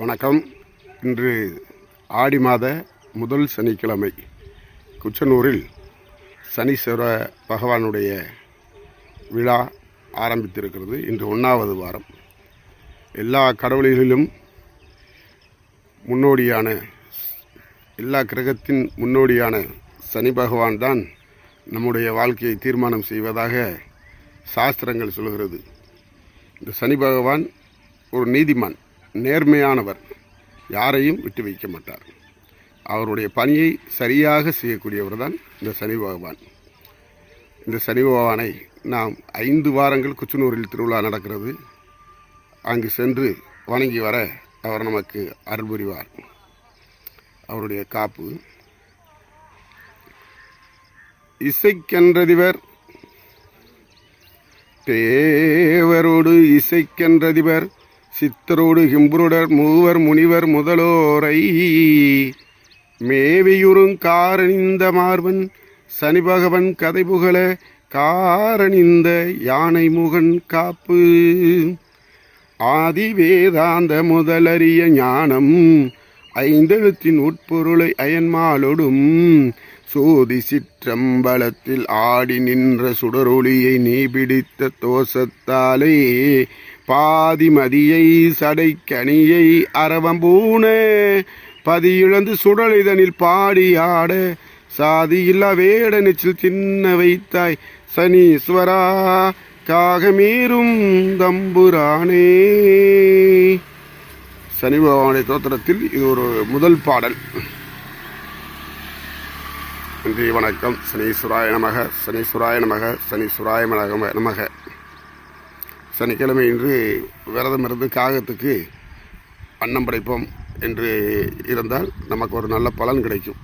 வணக்கம். இன்று ஆடி மாத முதல் சனிக்கிழமை. குச்சனூரில் சனீஸ்வர பகவானுடைய விழா ஆரம்பித்திருக்கிறது. இன்று 1வது வாரம். எல்லா கடவுளிலும் முன்னோடியான, எல்லா கிரகத்தின் முன்னோடியான சனி பகவான் தான் நம்முடைய வாழ்க்கையை தீர்மானம் செய்வதாக சாஸ்திரங்கள் சொல்கிறது. இந்த சனி பகவான் ஒரு நீதிமான், நேர்மையானவர், யாரையும் விட்டு வைக்க மாட்டார். அவருடைய பணியை சரியாக செய்யக்கூடியவர் தான் இந்த சனி பகவான். இந்த சனி பகவானை நாம் 5 வாரங்கள் குச்சனூரில் திருவிழா நடக்கிறது. அங்கு சென்று வணங்கி வர அவர் நமக்கு அருள் புரிவார். அவருடைய காப்பு இசைக்கென்றதிவர் தேவரோடு இசைக்கென்றதிவர் சித்தரோடு கிம்புருடர் மூவர் முனிவர் முதலோரை மேவியுறும் காரணிந்த மார்பன் சனி பகவன் கதை புகழ காரணிந்த யானை முகன் காப்பு ஆதி வேதாந்த முதலறிய ஞானம் ஐந்தெழுத்தின் உட்பொருளை அயன்மாலொடும் சோதி சிற்றம்பலத்தில் ஆடி நின்ற சுடரொளியை நீ பிடித்த தோஷத்தாலே பாதிமதியை சடைக்கணியை அரவம்பூன பதியிழந்து சுடலிதனில் பாடியாட சாதியில்லா வேட நெச்சில் தின்ன வைத்தாய் சனீஸ்வரா காகமீறும் தம்புரானே. சனி பகவானுடைய தோத்திரத்தில் இது ஒரு முதல் பாடல். நன்றி, வணக்கம். சனீஸ்வராய நமக, சனீஸ்வராய நமக, சனீஸ்வராய நமக. சனிக்கிழமை இன்று விரதம் இருந்து காகத்துக்கு அன்னம் படைப்போம் என்று இருந்தால் நமக்கு ஒரு நல்ல பலன் கிடைக்கும்.